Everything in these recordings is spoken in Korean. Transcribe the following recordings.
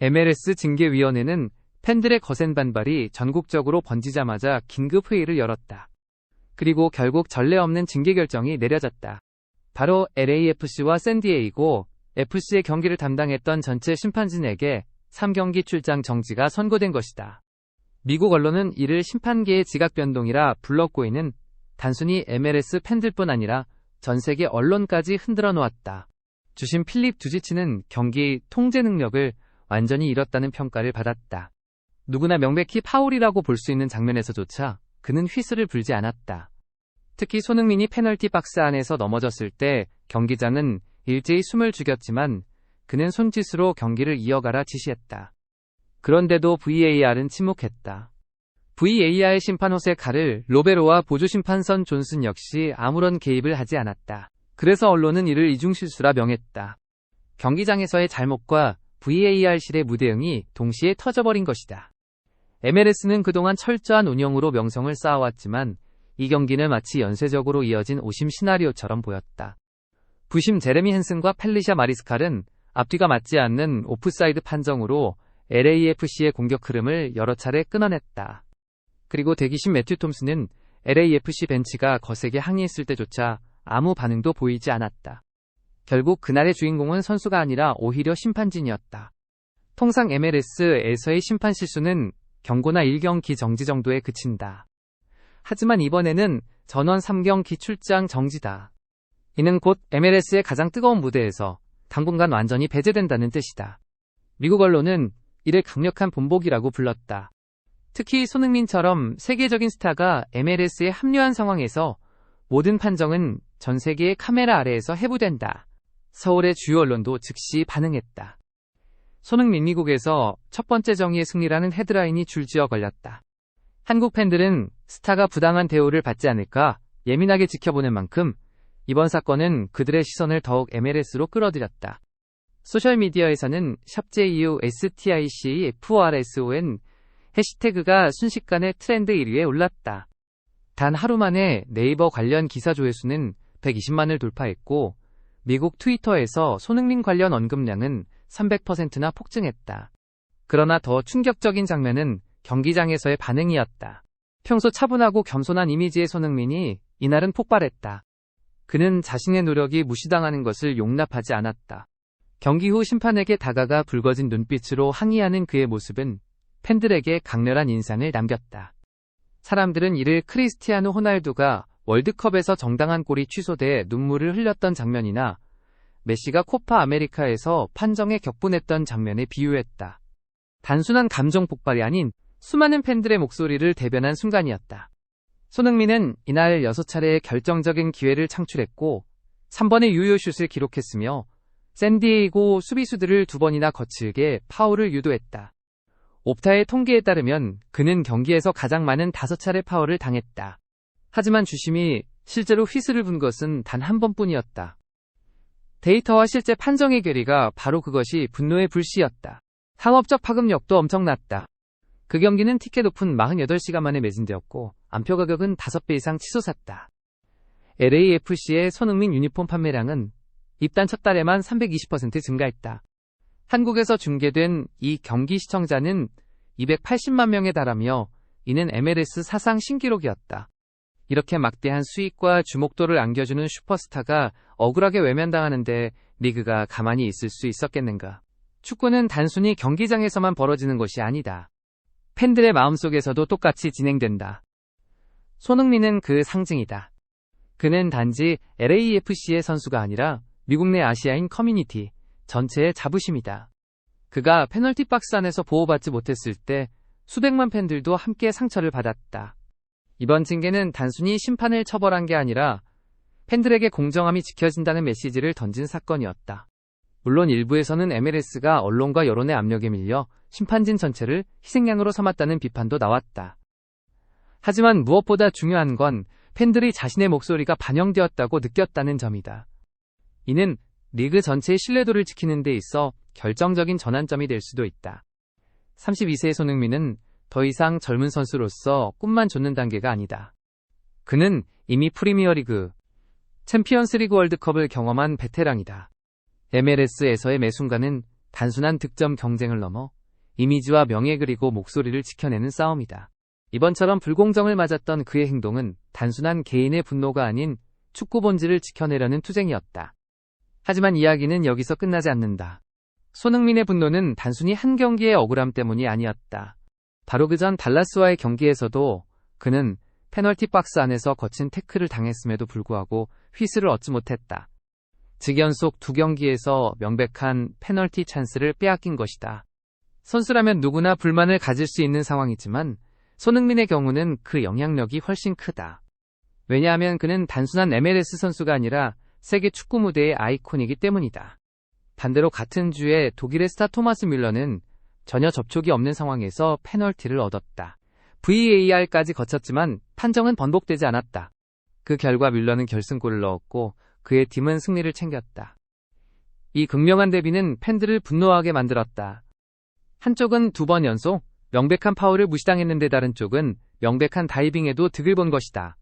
MLS 징계위원회는 팬들의 거센 반발이 전국적으로 번지자마자 긴급 회의를 열었다. 그리고 결국 전례 없는 징계 결정이 내려졌다. 바로 LAFC와 샌디에이고 FC의 경기를 담당했던 전체 심판진에게 3경기 출장 정지가 선고된 것이다. 미국 언론은 이를 심판계의 지각 변동이라 불렀고 이는 단순히 MLS 팬들뿐 아니라 전 세계 언론까지 흔들어 놓았다. 주심 필립 두지치는 경기 통제 능력을 완전히 잃었다는 평가를 받았다. 누구나 명백히 파울이라고 볼 수 있는 장면에서조차 그는 휘슬을 불지 않았다. 특히 손흥민이 페널티 박스 안에서 넘어졌을 때 경기장은 일제히 숨을 죽였지만 그는 손짓으로 경기를 이어가라 지시했다. 그런데도 VAR은 침묵했다. VAR 심판 호세 카를 로베로와 보조심판 선 존슨 역시 아무런 개입을 하지 않았다. 그래서 언론은 이를 이중실수라 명했다. 경기장에서의 잘못과 VAR실의 무대응이 동시에 터져버린 것이다. MLS는 그동안 철저한 운영으로 명성을 쌓아왔지만 이 경기는 마치 연쇄적으로 이어진 오심 시나리오처럼 보였다. 부심 제레미 헨슨과 펠리샤 마리스칼은 앞뒤가 맞지 않는 오프사이드 판정으로 LAFC의 공격 흐름을 여러 차례 끊어냈다. 그리고 대기심 매튜 톰슨은 LAFC 벤치가 거세게 항의했을 때조차 아무 반응도 보이지 않았다. 결국 그날의 주인공은 선수가 아니라 오히려 심판진이었다. 통상 MLS에서의 심판 실수는 경고나 1경기 정지 정도에 그친다. 하지만 이번에는 전원 3경기 출장 정지다. 이는 곧 MLS의 가장 뜨거운 무대에서 당분간 완전히 배제된다는 뜻이다. 미국 언론은 이를 강력한 본보기라고 불렀다. 특히 손흥민처럼 세계적인 스타가 MLS에 합류한 상황에서 모든 판정은 전 세계의 카메라 아래에서 해부된다. 서울의 주요 언론도 즉시 반응했다. 손흥민 미국에서 첫 번째 정의의 승리라는 헤드라인이 줄지어 걸렸다. 한국 팬들은 스타가 부당한 대우를 받지 않을까 예민하게 지켜보는 만큼 이번 사건은 그들의 시선을 더욱 MLS로 끌어들였다. 소셜미디어에서는 샵JUSTICFORSON 해시태그가 순식간에 트렌드 1위에 올랐다. 단 하루 만에 네이버 관련 기사 조회수는 120만을 돌파했고 미국 트위터에서 손흥민 관련 언급량은 300%나 폭증했다. 그러나 더 충격적인 장면은 경기장에서의 반응이었다. 평소 차분하고 겸손한 이미지의 손흥민이 이날은 폭발했다. 그는 자신의 노력이 무시당하는 것을 용납하지 않았다. 경기 후 심판에게 다가가 붉어진 눈빛으로 항의하는 그의 모습은 팬들에게 강렬한 인상을 남겼다. 사람들은 이를 크리스티아누 호날두가 월드컵에서 정당한 골이 취소돼 눈물을 흘렸던 장면이나 메시가 코파 아메리카에서 판정에 격분했던 장면에 비유했다. 단순한 감정 폭발이 아닌 수많은 팬들의 목소리를 대변한 순간이었다. 손흥민은 이날 6차례의 결정적인 기회를 창출했고 3번의 유효슛을 기록했으며 샌디에이고 수비수들을 2번이나 거칠게 파울을 유도했다. 옵타의 통계에 따르면 그는 경기에서 가장 많은 5차례 파울을 당했다. 하지만 주심이 실제로 휘슬을 분 것은 단 한 번뿐이었다. 데이터와 실제 판정의 괴리가 바로 그것이 분노의 불씨였다. 상업적 파급력도 엄청났다. 그 경기는 티켓 오픈 48시간 만에 매진되었고 안표 가격은 5배 이상 치솟았다. LAFC의 손흥민 유니폼 판매량은 입단 첫 달에만 320% 증가했다. 한국에서 중계된 이 경기 시청자는 280만 명에 달하며 이는 MLS 사상 신기록이었다. 이렇게 막대한 수익과 주목도를 안겨주는 슈퍼스타가 억울하게 외면당하는데 리그가 가만히 있을 수 있었겠는가? 축구는 단순히 경기장에서만 벌어지는 것이 아니다. 팬들의 마음속에서도 똑같이 진행된다. 손흥민은 그 상징이다. 그는 단지 LAFC의 선수가 아니라 미국 내 아시아인 커뮤니티 전체의 자부심이다. 그가 페널티 박스 안에서 보호받지 못했을 때 수백만 팬들도 함께 상처를 받았다. 이번 징계는 단순히 심판을 처벌한 게 아니라 팬들에게 공정함이 지켜진다는 메시지를 던진 사건이었다. 물론 일부에서는 MLS가 언론과 여론의 압력에 밀려 심판진 전체를 희생양으로 삼았다는 비판도 나왔다. 하지만 무엇보다 중요한 건 팬들이 자신의 목소리가 반영되었다고 느꼈다는 점이다. 이는 리그 전체의 신뢰도를 지키는 데 있어 결정적인 전환점이 될 수도 있다. 32세의 손흥민은 더 이상 젊은 선수로서 꿈만 좇는 단계가 아니다. 그는 이미 프리미어리그, 챔피언스리그 월드컵을 경험한 베테랑이다. MLS에서의 매 순간은 단순한 득점 경쟁을 넘어 이미지와 명예 그리고 목소리를 지켜내는 싸움이다. 이번처럼 불공정을 맞았던 그의 행동은 단순한 개인의 분노가 아닌 축구 본질을 지켜내려는 투쟁이었다. 하지만 이야기는 여기서 끝나지 않는다. 손흥민의 분노는 단순히 한 경기의 억울함 때문이 아니었다. 바로 그전 달라스와의 경기에서도 그는 페널티 박스 안에서 거친 태클을 당했음에도 불구하고 휘슬을 얻지 못했다. 즉 연속 2경기에서 명백한 페널티 찬스를 빼앗긴 것이다. 선수라면 누구나 불만을 가질 수 있는 상황이지만 손흥민의 경우는 그 영향력이 훨씬 크다. 왜냐하면 그는 단순한 MLS 선수가 아니라 세계 축구 무대의 아이콘이기 때문이다. 반대로 같은 주에 독일의 스타 토마스 뮬러는 전혀 접촉이 없는 상황에서 페널티를 얻었다. VAR까지 거쳤지만 판정은 번복되지 않았다. 그 결과 뮬러는 결승골을 넣었고 그의 팀은 승리를 챙겼다. 이 극명한 대비는 팬들을 분노하게 만들었다. 한쪽은 2번 연속 명백한 파울을 무시당했는데 다른 쪽은 명백한 다이빙에도 득을 본 것이다.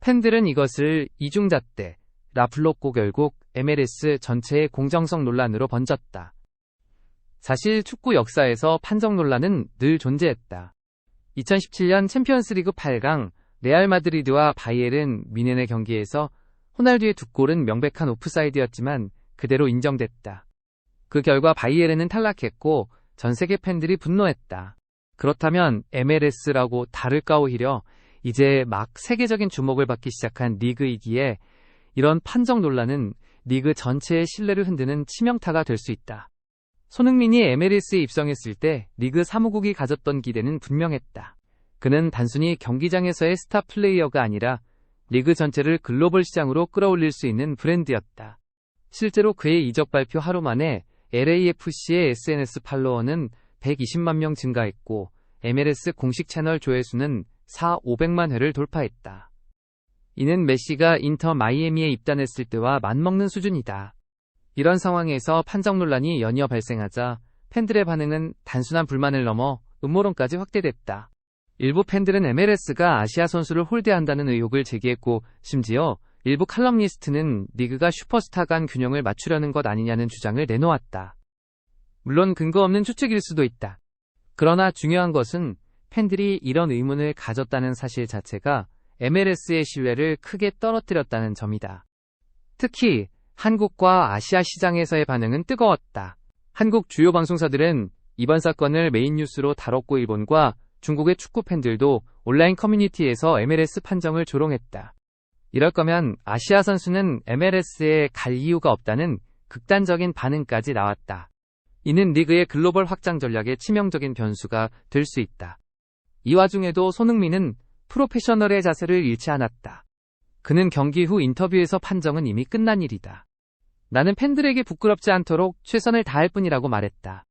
팬들은 이것을 이중잣대라 불렀고 결국 MLS 전체의 공정성 논란으로 번졌다. 사실 축구 역사에서 판정 논란은 늘 존재했다. 2017년 챔피언스리그 8강 레알 마드리드와 바이에른 뮌헨의 경기에서 호날두의 2골은 명백한 오프사이드였지만 그대로 인정됐다. 그 결과 바이에른은 탈락했고 전 세계 팬들이 분노했다. 그렇다면 MLS라고 다를까 오히려 이제 막 세계적인 주목을 받기 시작한 리그이기에 이런 판정 논란은 리그 전체의 신뢰를 흔드는 치명타가 될 수 있다. 손흥민이 MLS에 입성했을 때 리그 사무국이 가졌던 기대는 분명했다. 그는 단순히 경기장에서의 스타 플레이어가 아니라 리그 전체를 글로벌 시장으로 끌어올릴 수 있는 브랜드였다. 실제로 그의 이적 발표 하루 만에 LAFC의 SNS 팔로워는 120만 명 증가했고 MLS 공식 채널 조회수는 500만 회를 돌파했다. 이는 메시가 인터 마이애미에 입단했을 때와 맞먹는 수준이다. 이런 상황에서 판정 논란이 연이어 발생하자 팬들의 반응은 단순한 불만을 넘어 음모론까지 확대됐다. 일부 팬들은 MLS가 아시아 선수를 홀대한다는 의혹을 제기했고 심지어 일부 칼럼니스트는 리그가 슈퍼스타 간 균형을 맞추려는 것 아니냐는 주장을 내놓았다. 물론 근거 없는 추측일 수도 있다. 그러나 중요한 것은 팬들이 이런 의문을 가졌다는 사실 자체가 MLS의 신뢰를 크게 떨어뜨렸다는 점이다. 특히 한국과 아시아 시장에서의 반응은 뜨거웠다. 한국 주요 방송사들은 이번 사건을 메인 뉴스로 다뤘고 일본과 중국의 축구 팬들도 온라인 커뮤니티에서 MLS 판정을 조롱했다. 이럴 거면 아시아 선수는 MLS에 갈 이유가 없다는 극단적인 반응까지 나왔다. 이는 리그의 글로벌 확장 전략에 치명적인 변수가 될 수 있다. 이 와중에도 손흥민은 프로페셔널의 자세를 잃지 않았다. 그는 경기 후 인터뷰에서 판정은 이미 끝난 일이다. 나는 팬들에게 부끄럽지 않도록 최선을 다할 뿐이라고 말했다.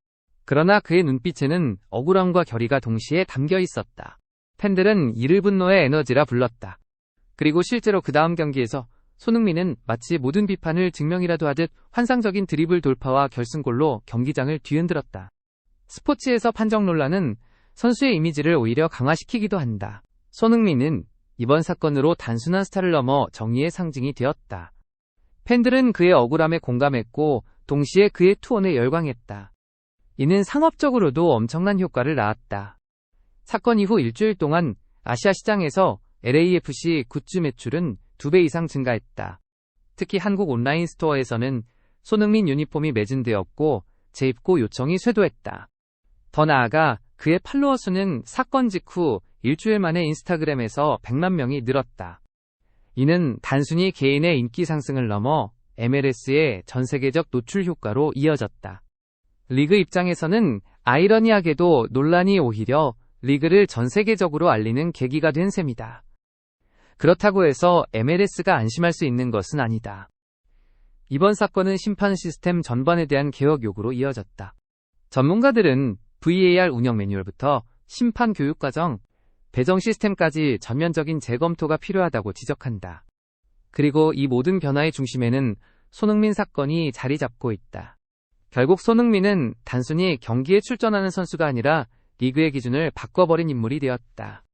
그러나 그의 눈빛에는 억울함과 결의가 동시에 담겨 있었다. 팬들은 이를 분노의 에너지라 불렀다. 그리고 실제로 그 다음 경기에서 손흥민은 마치 모든 비판을 증명이라도 하듯 환상적인 드리블 돌파와 결승골로 경기장을 뒤흔들었다. 스포츠에서 판정 논란은 선수의 이미지를 오히려 강화시키기도 한다. 손흥민은 이번 사건으로 단순한 스타를 넘어 정의의 상징이 되었다. 팬들은 그의 억울함에 공감했고 동시에 그의 투혼에 열광했다. 이는 상업적으로도 엄청난 효과를 낳았다. 사건 이후 일주일 동안 아시아 시장에서 LAFC 굿즈 매출은 2배 이상 증가했다. 특히 한국 온라인 스토어에서는 손흥민 유니폼이 매진되었고 재입고 요청이 쇄도했다. 더 나아가 그의 팔로워 수는 사건 직후 일주일 만에 인스타그램에서 100만 명이 늘었다. 이는 단순히 개인의 인기 상승을 넘어 MLS의 전 세계적 노출 효과로 이어졌다. 리그 입장에서는 아이러니하게도 논란이 오히려 리그를 전 세계적으로 알리는 계기가 된 셈이다. 그렇다고 해서 MLS가 안심할 수 있는 것은 아니다. 이번 사건은 심판 시스템 전반에 대한 개혁 요구로 이어졌다. 전문가들은 VAR 운영 매뉴얼부터 심판 교육 과정, 배정 시스템까지 전면적인 재검토가 필요하다고 지적한다. 그리고 이 모든 변화의 중심에는 손흥민 사건이 자리 잡고 있다. 결국 손흥민은 단순히 경기에 출전하는 선수가 아니라 리그의 기준을 바꿔버린 인물이 되었다.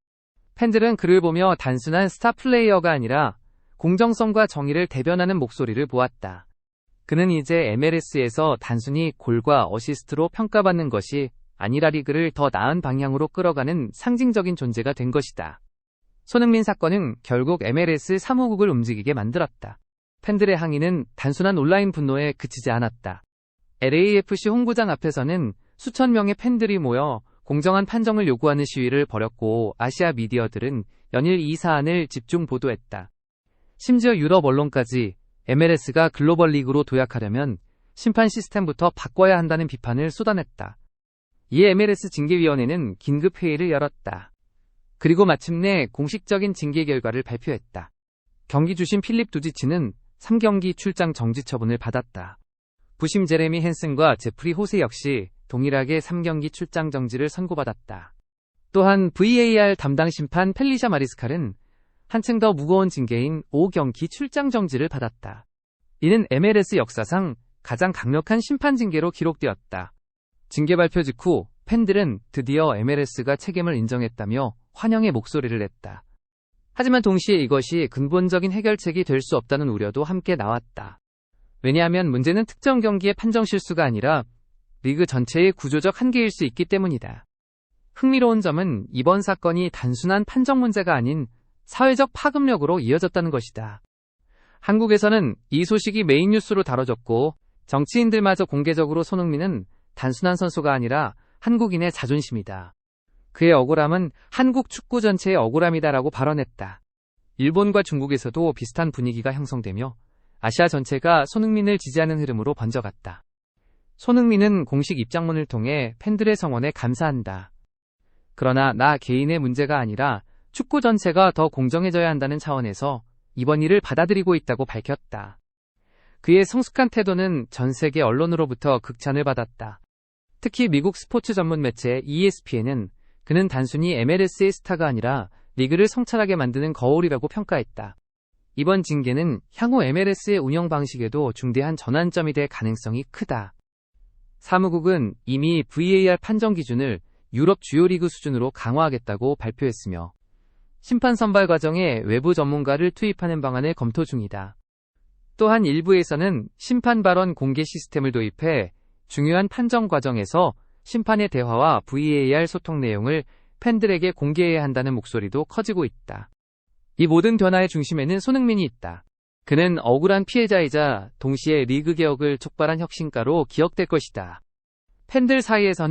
팬들은 그를 보며 단순한 스타 플레이어가 아니라 공정성과 정의를 대변하는 목소리를 보았다. 그는 이제 MLS에서 단순히 골과 어시스트로 평가받는 것이 아니라 리그를 더 나은 방향으로 끌어가는 상징적인 존재가 된 것이다. 손흥민 사건은 결국 MLS 사무국을 움직이게 만들었다. 팬들의 항의는 단순한 온라인 분노에 그치지 않았다. LAFC 홍구장 앞에서는 수천 명의 팬들이 모여 공정한 판정을 요구하는 시위를 벌였고 아시아 미디어들은 연일 이 사안을 집중 보도했다. 심지어 유럽 언론까지 MLS가 글로벌 리그로 도약하려면 심판 시스템부터 바꿔야 한다는 비판을 쏟아냈다. 이에 MLS 징계위원회는 긴급 회의를 열었다. 그리고 마침내 공식적인 징계 결과를 발표했다. 경기 주심 필립 두지치는 3경기 출장 정지 처분을 받았다. 부심 제레미 헨슨과 제프리 호세 역시 동일하게 3경기 출장 정지를 선고받았다. 또한 VAR 담당 심판 펠리샤 마리스칼은 한층 더 무거운 징계인 5경기 출장 정지를 받았다. 이는 MLS 역사상 가장 강력한 심판 징계로 기록되었다. 징계 발표 직후 팬들은 드디어 MLS가 책임을 인정했다며 환영의 목소리를 냈다. 하지만 동시에 이것이 근본적인 해결책이 될 수 없다는 우려도 함께 나왔다. 왜냐하면 문제는 특정 경기의 판정 실수가 아니라 리그 전체의 구조적 한계일 수 있기 때문이다. 흥미로운 점은 이번 사건이 단순한 판정 문제가 아닌 사회적 파급력으로 이어졌다는 것이다. 한국에서는 이 소식이 메인 뉴스로 다뤄졌고 정치인들마저 공개적으로 손흥민은 단순한 선수가 아니라 한국인의 자존심이다. 그의 억울함은 한국 축구 전체의 억울함이다라고 발언했다. 일본과 중국에서도 비슷한 분위기가 형성되며 아시아 전체가 손흥민을 지지하는 흐름으로 번져갔다. 손흥민은 공식 입장문을 통해 팬들의 성원에 감사한다. 그러나 나 개인의 문제가 아니라 축구 전체가 더 공정해져야 한다는 차원에서 이번 일을 받아들이고 있다고 밝혔다. 그의 성숙한 태도는 전 세계 언론으로부터 극찬을 받았다. 특히 미국 스포츠 전문 매체 ESPN은 그는 단순히 MLS의 스타가 아니라 리그를 성찰하게 만드는 거울이라고 평가했다. 이번 징계는 향후 MLS의 운영 방식에도 중대한 전환점이 될 가능성이 크다. 사무국은 이미 VAR 판정 기준을 유럽 주요 리그 수준으로 강화하겠다고 발표했으며 심판 선발 과정에 외부 전문가를 투입하는 방안을 검토 중이다. 또한 일부에서는 심판 발언 공개 시스템을 도입해 중요한 판정 과정에서 심판의 대화와 VAR 소통 내용을 팬들에게 공개해야 한다는 목소리도 커지고 있다. 이 모든 변화의 중심에는 손흥민이 있다. 그는 억울한 피해자이자 동시에 리그 개혁을 촉발한 혁신가로 기억될 것이다. 팬들 사이에서는